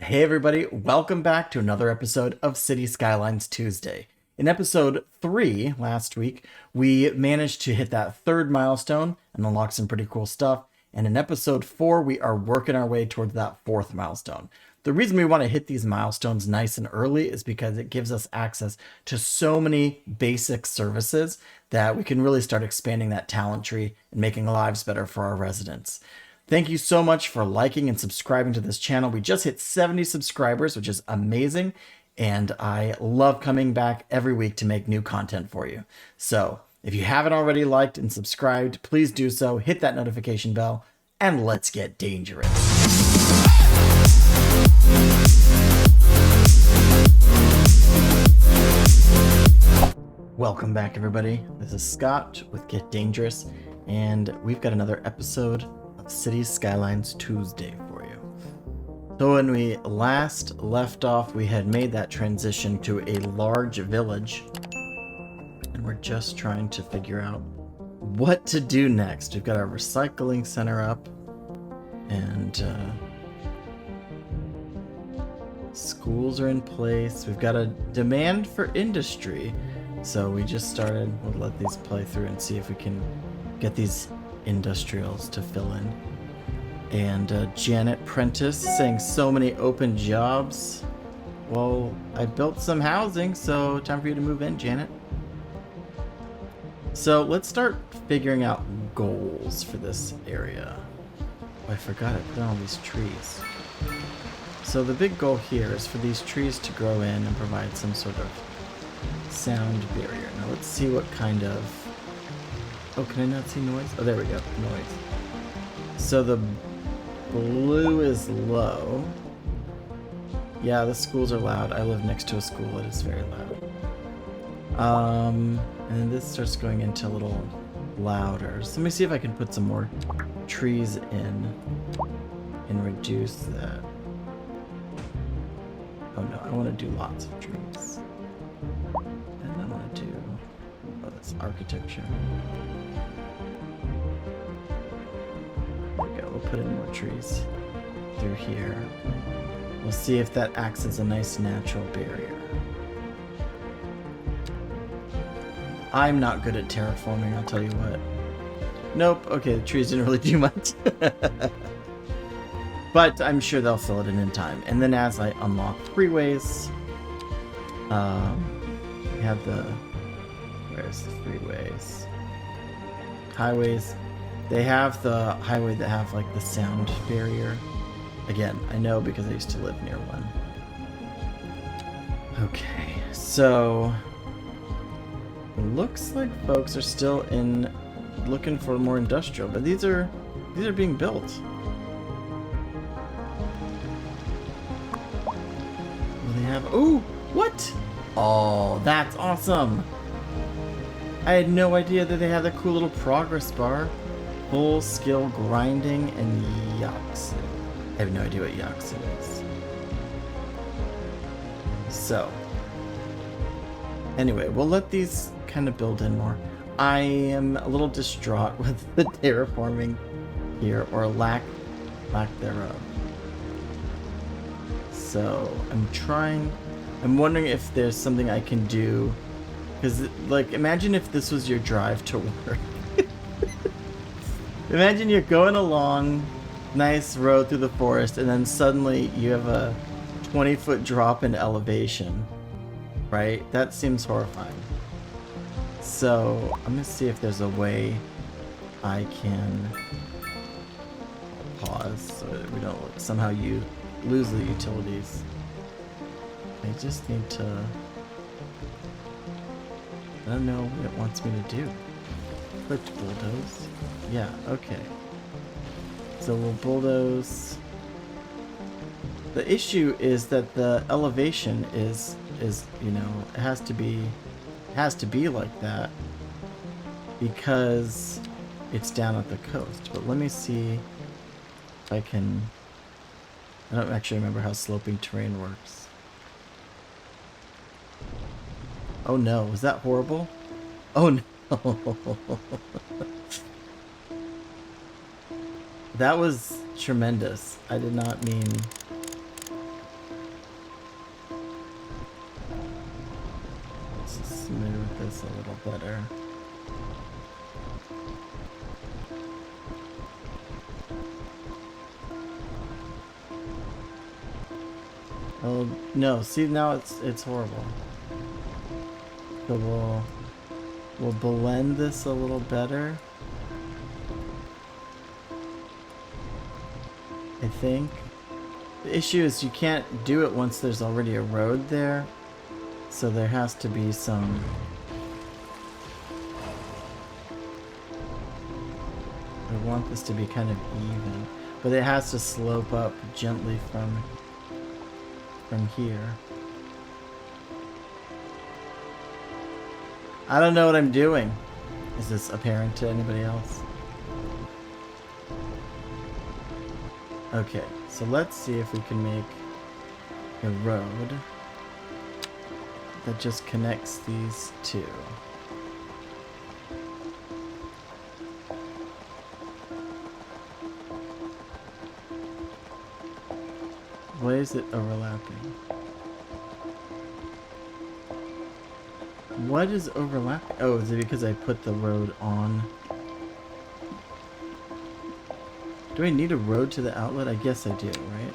Hey everybody, welcome back to another episode of City Skylines Tuesday. In episode 3 last week, we managed to hit that third milestone and unlock some pretty cool stuff. And in episode 4, we are working our way towards that fourth milestone. The reason we want to hit these milestones nice and early is because it gives us access to so many basic services that we can really start expanding that talent tree and making lives better for our residents. Thank you so much for liking and subscribing to this channel. We just hit 70 subscribers, which is amazing. And I love coming back every week to make new content for you. So if you haven't already liked and subscribed, please do so. Hit that notification bell and let's get dangerous. Welcome back, everybody. This is Scott with Get Dangerous, and we've got another episode City Skylines Tuesday for you. So when we last left off, we had made that transition to a large village, and we're just trying to figure out what to do next. We've got our recycling center up, and schools are in place. We've got a demand for industry, so we just started. We'll let these play through and see if we can get these industrials to fill in. And Janet Prentice saying so many open jobs. Well, I built some housing, so time for you to move in, Janet. So let's start figuring out goals for this area. Oh, I forgot I put in all these trees. So the big goal here is for these trees to grow in and provide some sort of sound barrier. Now let's see what kind of... Oh, can I not see noise? Oh, there we go. Noise. So the blue is low. Yeah, the schools are loud. I live next to a school that is very loud. And then this starts going into a little louder. So let me see if I can put some more trees in and reduce that. Oh no, I want to do lots of trees. And I want to do... Oh, that's architecture. There we go, we'll put in more trees through here. We'll see if that acts as a nice natural barrier. I'm not good at terraforming, I'll tell you what. Nope, okay, the trees didn't really do much. But I'm sure they'll fill it in time. And then as I unlock freeways, we have the... Where's the freeways? Highways. They have the highway that have like the sound barrier. Again, I know because I used to live near one. Okay, so it looks like folks are still in looking for more industrial, but these are being built. Well, they have... Oh, what? Oh, that's awesome. I had no idea that they had that cool little progress bar. Full skill grinding and yucks. I have no idea what yucks is. So, anyway, we'll let these kind of build in more. I am a little distraught with the terraforming here, or lack thereof. So, I'm wondering if there's something I can do. Because, like, imagine if this was your drive to work. Imagine you're going along, nice road through the forest, and then suddenly you have a 20-foot drop in elevation, right? That seems horrifying. So, I'm going to see if there's a way I can pause so that we don't somehow lose the utilities. I just need to... I don't know what it wants me to do. Click to bulldoze. Yeah, okay. So we'll bulldoze. The issue is that the elevation is you know, it has to be like that because it's down at the coast. But let me see if I can... I don't actually remember how sloping terrain works. Oh no, was that horrible? Oh no. That was tremendous. I did not mean this a little better. Oh no, see now it's horrible. So we'll blend this a little better. I think. The issue is you can't do it once there's already a road there. So there has to be some... I want this to be kind of even. But it has to slope up gently from here. I don't know what I'm doing. Is this apparent to anybody else? Okay, so let's see if we can make a road that just connects these two. Why is it overlapping? What is overlapping? Oh, is it because I put the road on? Do I need a road to the outlet? I guess I do, right?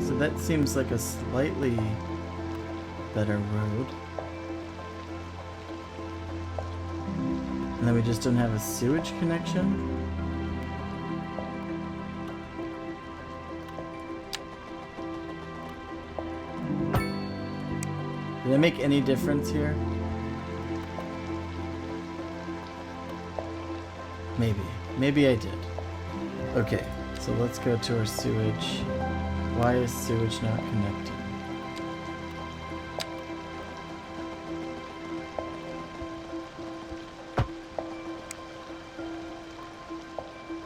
So that seems like a slightly better road. And then we just don't have a sewage connection? Did that make any difference here? Maybe. Maybe I did. Okay, so let's go to our sewage. Why is sewage not connected?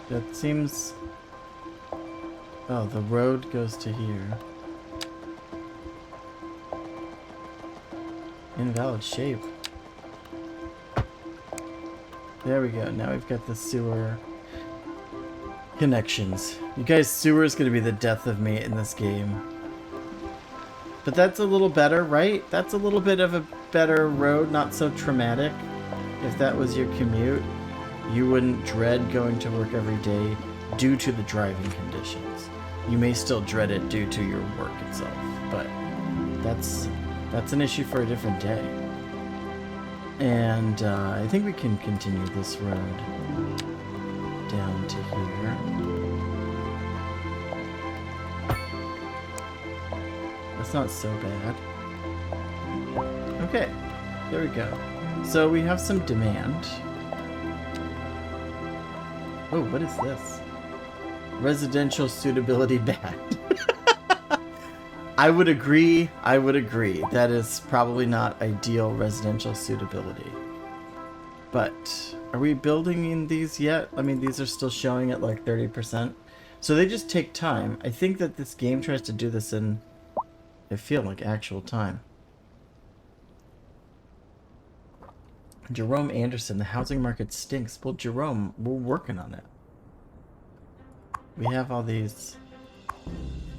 That seems... Oh, the road goes to here. Invalid shape. There we go. Now we've got the sewer connections. You guys, sewer is going to be the death of me in this game. But that's a little better, right? That's a little bit of a better road, not so traumatic. If that was your commute, you wouldn't dread going to work every day due to the driving conditions. You may still dread it due to your work itself, but that's an issue for a different day. And I think we can continue this road down to here. That's not so bad. Okay, there we go. So we have some demand. Oh, what is this? Residential suitability bad. I would agree. That is probably not ideal residential suitability. But are we building in these yet? I mean, these are still showing at like 30%. So they just take time. I think that this game tries to do this in, I feel like, actual time. Jerome Anderson, the housing market stinks. Well, Jerome, we're working on it. We have all these...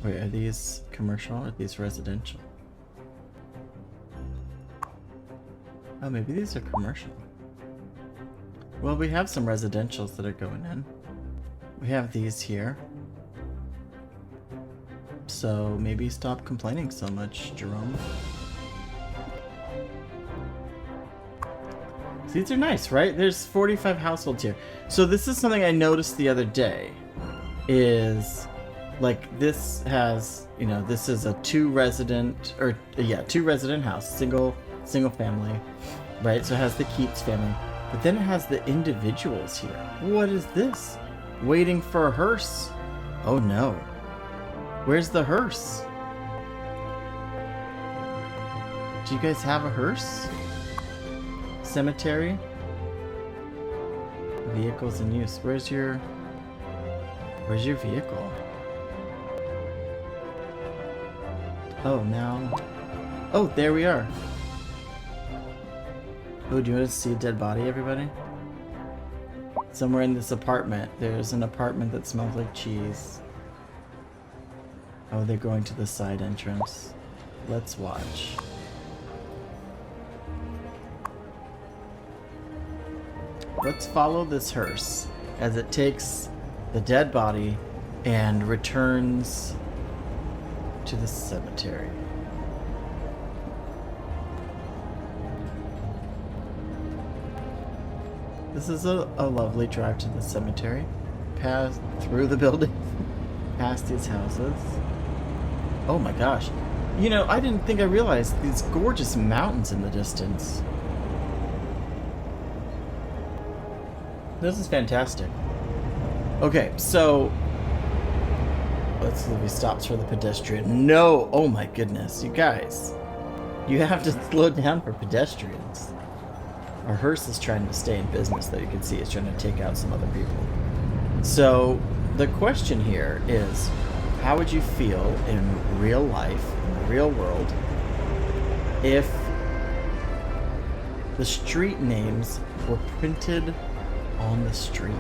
Wait, are these commercial or are these residential? Oh, maybe these are commercial. Well, we have some residentials that are going in. We have these here. So maybe stop complaining so much, Jerome. These are nice, right? There's 45 households here. So this is something I noticed the other day. Is... like this has, you know, this is a two resident house, single family, right? So it has the Keats family, but then it has the individuals here. What is this? Waiting for a hearse. Oh no. Where's the hearse? Do you guys have a hearse? Cemetery? Vehicles in use. Where's your vehicle? Oh, now... Oh, there we are. Oh, do you want to see a dead body, everybody? Somewhere in this apartment, there's an apartment that smells like cheese. Oh, they're going to the side entrance. Let's watch. Let's follow this hearse as it takes the dead body and returns to the cemetery. This is a lovely drive to the cemetery. Pass through the building, past these houses. Oh my gosh. You know, I didn't think I realized these gorgeous mountains in the distance. This is fantastic. Okay, so let's see if he stops for the pedestrian. No! Oh my goodness, you guys. You have to slow down for pedestrians. Our hearse is trying to stay in business, though. You can see it's trying to take out some other people. So the question here is, how would you feel in real life, in the real world, if the street names were printed on the street?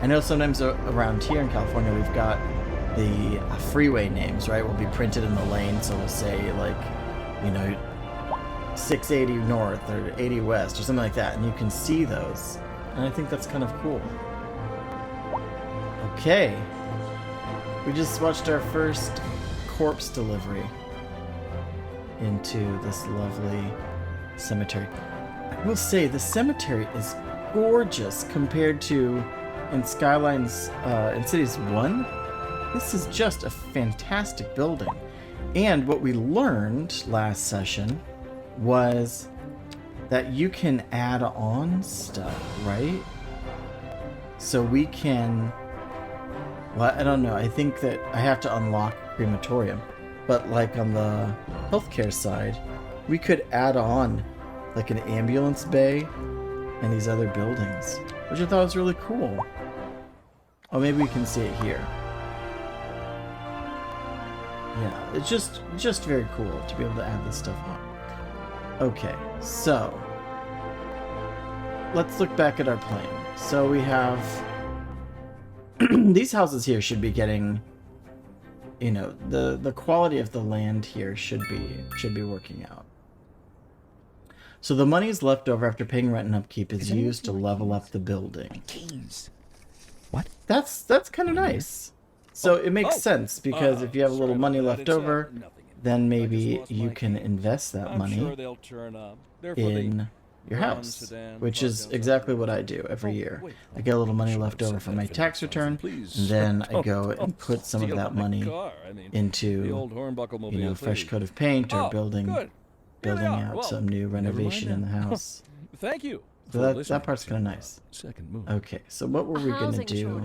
I know sometimes around here in California we've got the freeway names, right? Will be printed in the lane, so we'll say like, you know, 680 north or 80 west or something like that, and you can see those, and I think that's kind of cool. Okay, we just watched our first corpse delivery into this lovely cemetery. I will say the cemetery is gorgeous compared to in Skylines in Cities 1. This is just a fantastic building. And what we learned last session was that you can add on stuff, right? So we can, well, I don't know, I think that I have to unlock crematorium, but like on the healthcare side, we could add on like an ambulance bay and these other buildings, which I thought was really cool. Oh, maybe we can see it here. Yeah, it's just very cool to be able to add this stuff on. Okay, so let's look back at our plan. So we have these houses here should be getting, you know, the quality of the land here should be working out. So the money is left over after paying rent and upkeep is used to level up the building. What? That's kind of nice. So it makes sense, because if you have a little money left over, then maybe you can invest that money in your house, which is exactly what I do every year. I get a little money left over from my tax return, and then I go and put some of that money into, you know, fresh coat of paint or building out some new renovation in the house. Thank you. So that part's kind of nice. Okay, so what were we going to do?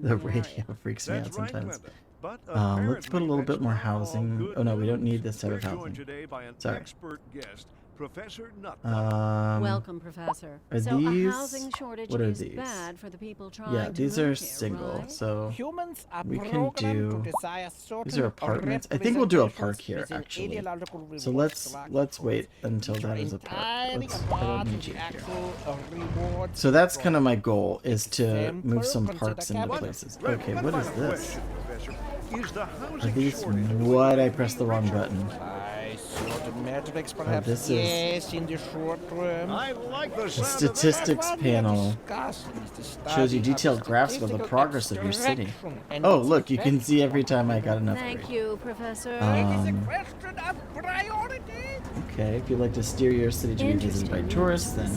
The radio freaks me out sometimes. Let's put a little bit more housing. Oh no, we don't need this type of housing. Sorry. Welcome, Professor. Are so these? A housing shortage What are is these? bad for the people trying Yeah, to these move are here, single, right? so we can do. These are These apartments. I think we'll do a park here, actually. So let's wait until that is a park. I don't need you here. So that's kind of my goal, is to move some parks into places. Okay, what is this? Are these what? I pressed the wrong button. Oh, this is the statistics panel. Shows you detailed graphs of the progress of your city. Oh, look, you can see every time I got an upgrade. Thank you, Professor. Okay, if you'd like to steer your city to be visited by tourists, then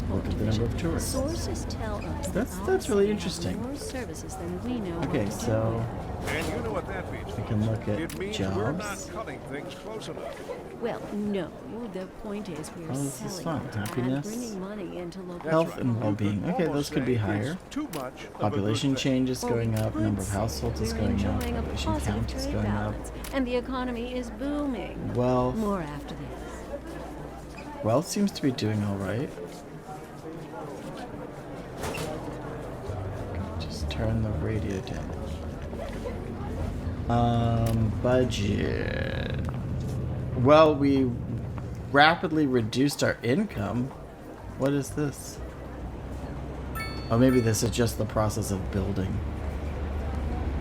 look at the number of tourists. Sources tell us That's really interesting. more services than we know Okay, what to so And you know what that means. we can look It at means we're not jobs. cutting things close enough. do. Well, no. The point is we're Oh, this is selling fun. it Happiness, and bringing money into local health, right. and You well-being. could Okay, those almost could be say higher. it's too much of a good Population thing. change is Or we going up. could Number of say households is we're going up. enjoying a Population positive count is trade going up. balance, and the economy is booming. Well, More after this. wealth seems to be doing all right. Just turn the radio down. Budget. Well, we rapidly reduced our income. What is this? Oh, maybe this is just the process of building.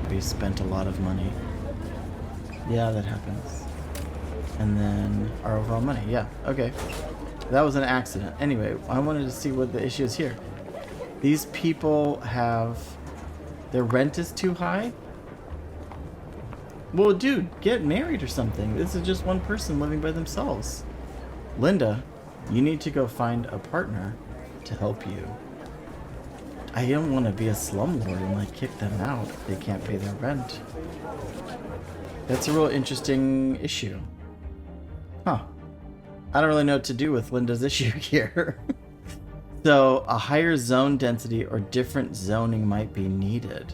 We spent a lot of money. Yeah, that happens. And then our overall money. Yeah, okay. That was an accident. Anyway, I wanted to see what the issue is here. These people have... Their rent is too high? Well, dude, get married or something. This is just one person living by themselves. Linda, you need to go find a partner to help you. I don't want to be a slumlord and like kick them out if they can't pay their rent. That's a real interesting issue. Huh. I don't really know what to do with Linda's issue here. So, a higher zone density or different zoning might be needed.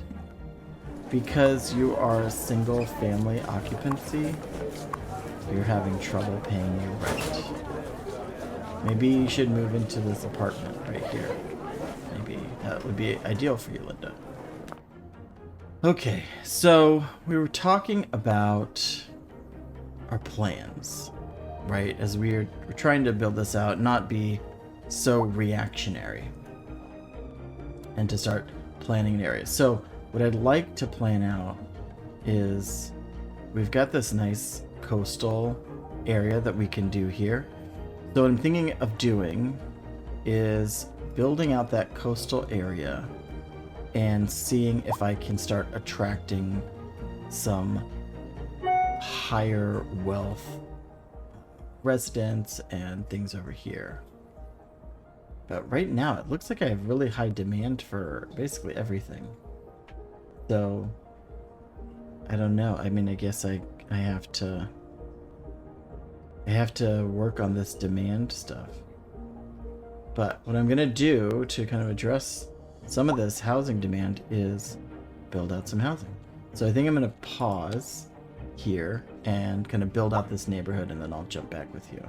Because you are a single family occupancy, you're having trouble paying your rent. Maybe you should move into this apartment right here. Maybe that would be ideal for you, Linda. Okay, so we were talking about our plans, right? As we're trying to build this out, not be so reactionary, and to start planning an area. So what I'd like to plan out is we've got this nice coastal area that we can do here. So what I'm thinking of doing is building out that coastal area and seeing if I can start attracting some higher wealth residents and things over here. But right now it looks like I have really high demand for basically everything. So I don't know. I mean, I guess I have to work on this demand stuff. But what I'm gonna do to kind of address some of this housing demand is build out some housing. So I think I'm gonna pause here and kind of build out this neighborhood, and then I'll jump back with you.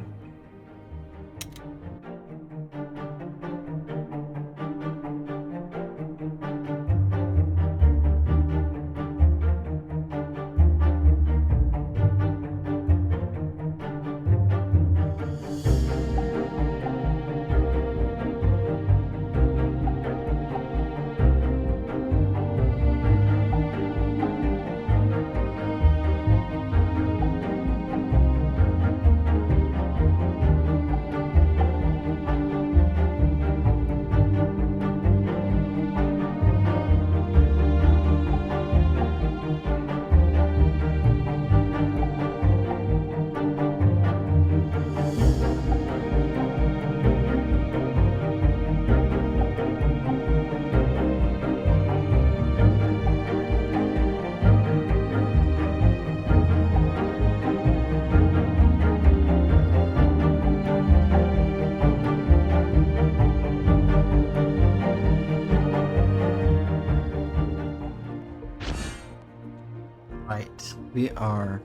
Right, we are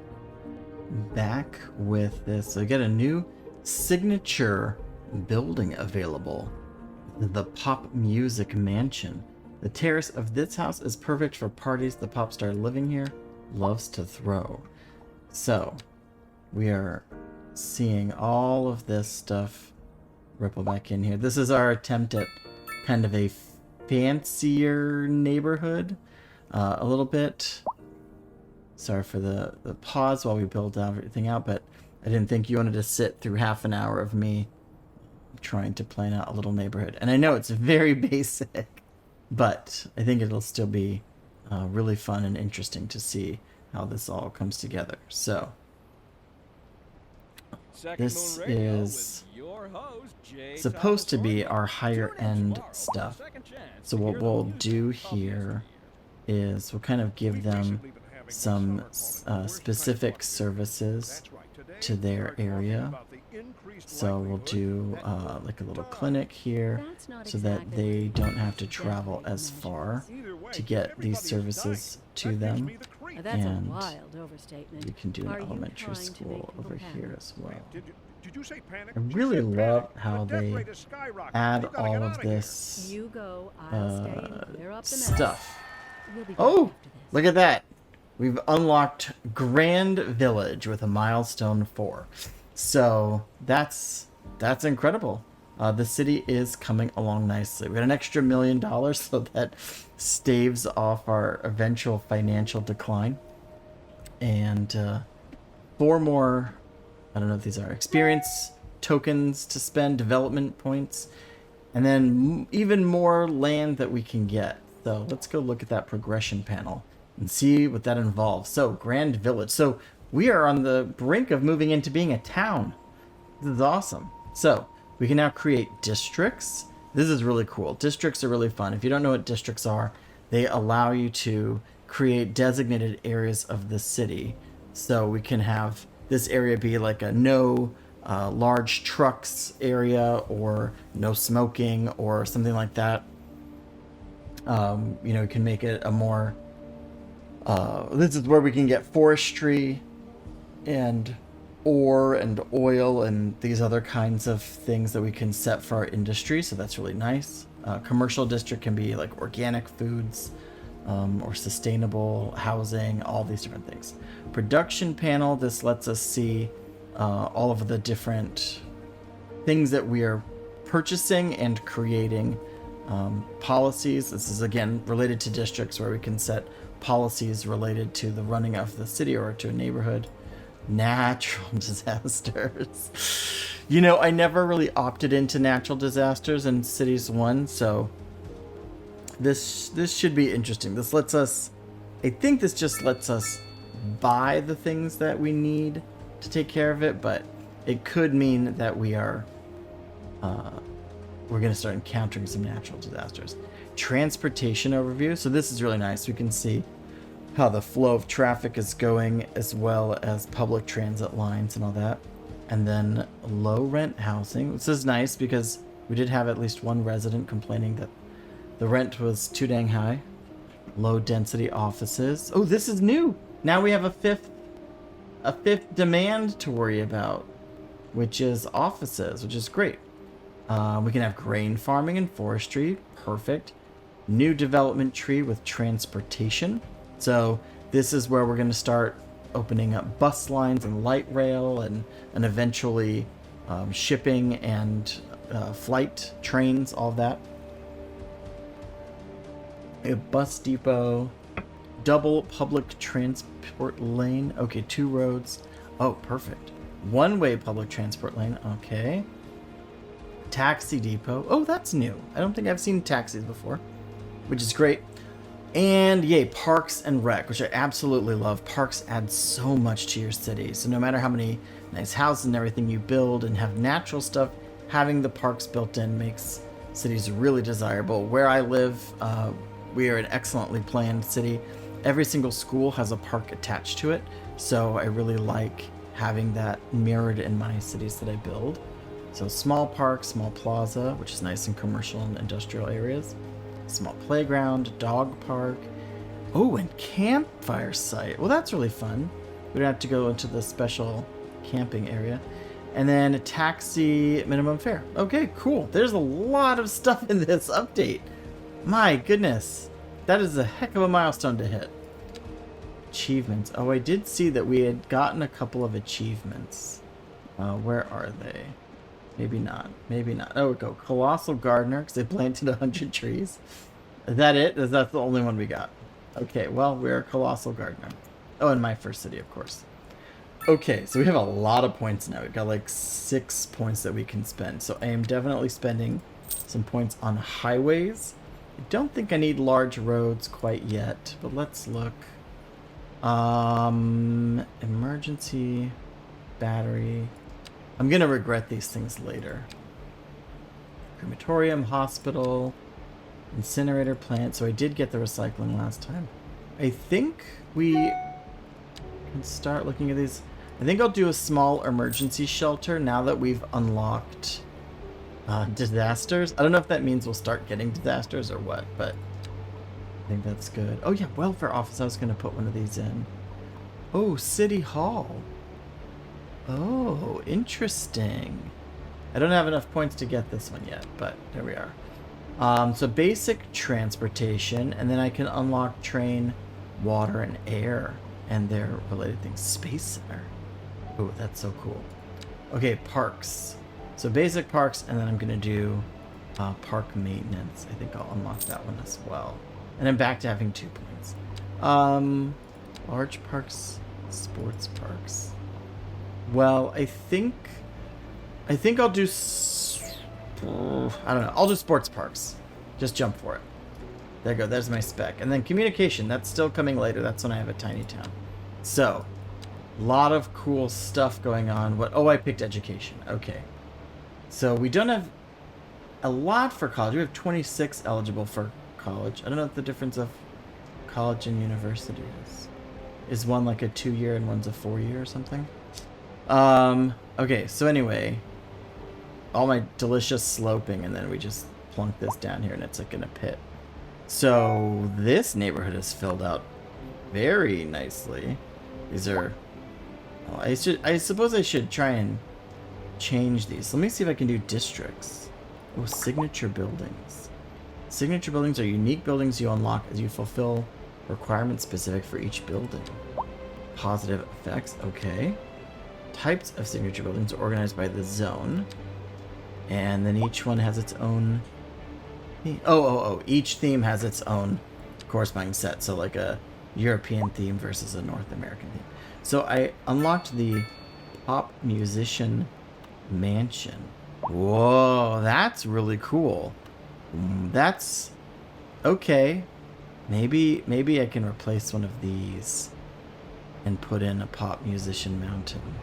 back with this. So we get a new signature building available. The Pop Music Mansion. The terrace of this house is perfect for parties. The pop star living here loves to throw. So we are seeing all of this stuff ripple back in here. This is our attempt at kind of a fancier neighborhood. A little bit. Sorry for the pause while we build everything out, but I didn't think you wanted to sit through half an hour of me trying to plan out a little neighborhood. And I know it's very basic, but I think it'll still be really fun and interesting to see how this all comes together. So this is supposed to be our higher end stuff. So what we'll do here is we'll kind of give them some specific services to their area. So we'll do like a little clinic here so that they don't have to travel as far to get these services to them. And we can do an elementary school over here as well. I really love how they add all of this stuff. Oh, look at that. We've unlocked Grand Village with a milestone 4. So that's incredible. the city is coming along nicely. We got an extra $1 million, so that staves off our eventual financial decline. And 4 more, I don't know if these are experience tokens to spend, development points, and then even more land that we can get. So let's go look at that progression panel and see what that involves. So Grand Village. So we are on the brink of moving into being a town. This is awesome. So we can now create districts. This is really cool. Districts are really fun. If you don't know what districts are, they allow you to create designated areas of the city. So we can have this area be like a no large trucks area, or no smoking, or something like that. You know, we can make it a more this is where we can get forestry and ore and oil and these other kinds of things that we can set for our industry. So that's really nice. Commercial district can be like organic foods, or sustainable housing, all these different things. Production panel, this lets us see all of the different things that we are purchasing and creating. Policies, this is again related to districts, where we can set policies related to the running of the city or to a neighborhood. Natural disasters. You know, I never really opted into natural disasters in Cities 1, so this should be interesting. This lets us, I think this just lets us buy the things that we need to take care of it, but it could mean that we're going to start encountering some natural disasters. Transportation overview. So this is really nice. We can see how the flow of traffic is going, as well as public transit lines and all that. And then low rent housing. This is nice because we did have at least one resident complaining that the rent was too dang high. Low density offices. Oh, this is new. Now we have a fifth demand to worry about, which is offices, which is great. We can have grain farming and forestry. Perfect. New development tree with transportation. So this is where we're going to start opening up bus lines and light rail, and eventually shipping and flight trains, all that. A bus depot, double public transport lane. Okay, 2 roads. Oh, perfect. 1-way public transport lane. Okay. Taxi depot. Oh, that's new. I don't think I've seen taxis before, which is great. And yay, parks and rec, which I absolutely love. Parks add so much to your city. So no matter how many nice houses and everything you build and have natural stuff, having the parks built in makes cities really desirable. Where I live, we are an excellently planned city. Every single school has a park attached to it. So I really like having that mirrored in my cities that I build. So small park, small plaza, which is nice in commercial and industrial areas. Small playground, dog park. Oh, and campfire site. Well, that's really fun. We don't have to go into the special camping area. And then a taxi minimum fare. Okay, cool. There's a lot of stuff in this update. My goodness. That is a heck of a milestone to hit. Achievements. Oh, I did see that we had gotten a couple of achievements. Where are they? Maybe not. Maybe not. Oh, we go. Colossal Gardener, because they planted 100 trees. Is that it? Is that the only one we got? Okay, well, we're a Colossal Gardener. Oh, in my first city, of course. Okay, so we have a lot of points now. We've got like 6 points that we can spend. So I am definitely spending some points on highways. I don't think I need large roads quite yet, but let's look. Emergency battery. I'm gonna regret these things later. Crematorium, hospital, incinerator plant. So I did get the recycling last time. I think we can start looking at these. I think I'll do a small emergency shelter now that we've unlocked disasters. I don't know if that means we'll start getting disasters or what, but I think that's good. Oh yeah, welfare office. I was gonna put one of these in. Oh, City Hall. Oh, interesting. I don't have enough points to get this one yet, but there we are. So basic transportation, and then I can unlock train, water, and air, and their related things. Space Center. Oh, that's so cool. Okay, parks. So basic parks, and then I'm going to do park maintenance. I think I'll unlock that one as well. And then back to having 2 points. Large parks, sports parks. Well, I think I'll do... I don't know. I'll do sports parks. Just jump for it. There you go. There's my spec. And then communication. That's still coming later. That's when I have a tiny town. So, a lot of cool stuff going on. What? Oh, I picked education. Okay. So, we don't have a lot for college. We have 26 eligible for college. I don't know what the difference of college and university is. Is one like a 2-year and one's a 4-year or something? Okay. So, anyway... all my delicious sloping, and then we just plunk this down here and it's like in a pit. So this neighborhood is filled out very nicely. These are... well, I suppose I should try and change these. Let me see if I can do districts. Oh, signature buildings. Signature buildings are unique buildings you unlock as you fulfill requirements specific for each building. Positive effects, okay. Types of signature buildings are organized by the zone. And then each one has its own... each theme has its own corresponding set. So like a European theme versus a North American theme. So I unlocked the Pop Musician Mansion. Whoa, that's really cool. That's... okay. Maybe I can replace one of these and put in a Pop Musician Mountain.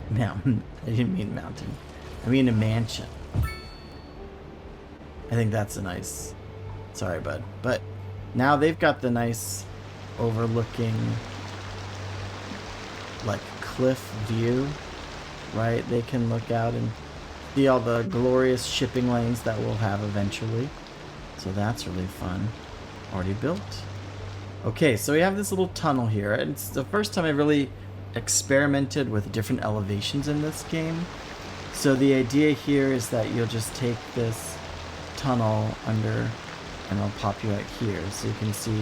Mountain. I didn't mean mountain. I mean a mansion. I think that's a nice... sorry, bud. But now they've got the nice overlooking, like, cliff view, right? They can look out and see all the glorious shipping lanes that we'll have eventually. So that's really fun. Already built. Okay, so we have this little tunnel here. It's the first time I really experimented with different elevations in this game. So the idea here is that you'll just take this tunnel under and it'll pop you out here. So you can see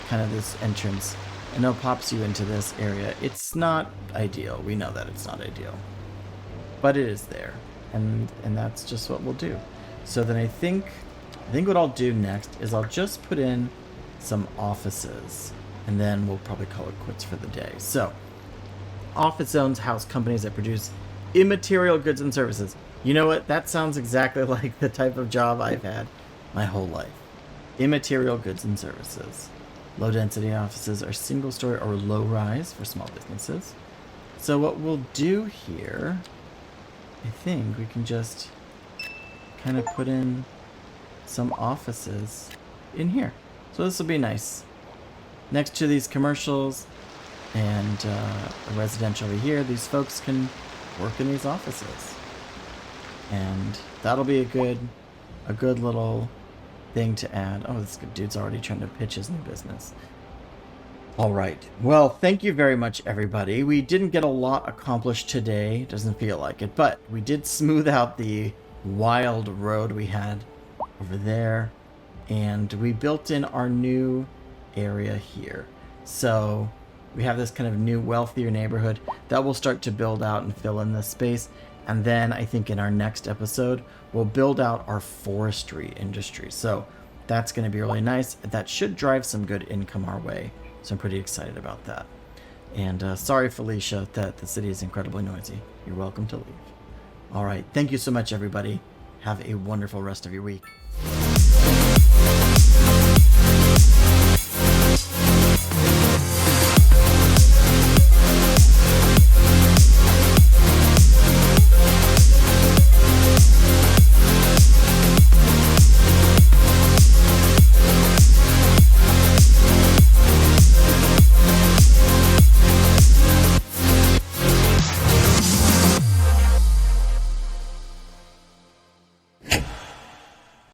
kind of this entrance and it'll pops you into this area. It's not ideal. We know that it's not ideal. But it is there. And that's just what we'll do. So then I think what I'll do next is I'll just put in some offices and then we'll probably call it quits for the day. So office zones house companies that produce immaterial goods and services. You know what? That sounds exactly like the type of job I've had my whole life. Immaterial goods and services. Low density offices are single story or low rise for small businesses. So what we'll do here, I think we can just kind of put in some offices in here. So this will be nice. Next to these commercials and a residential over here, these folks can work in these offices. And that'll be a good little thing to add. Oh, this dude's already trying to pitch his new business. All right. Well, thank you very much, everybody. We didn't get a lot accomplished today. Doesn't feel like it, but we did smooth out the wild road we had over there. And we built in our new area here. So we have this kind of new wealthier neighborhood that will start to build out and fill in this space. And then I think in our next episode, we'll build out our forestry industry. So that's going to be really nice. That should drive some good income our way. So I'm pretty excited about that. And sorry, Felicia, that the city is incredibly noisy. You're welcome to leave. All right. Thank you so much, everybody. Have a wonderful rest of your week.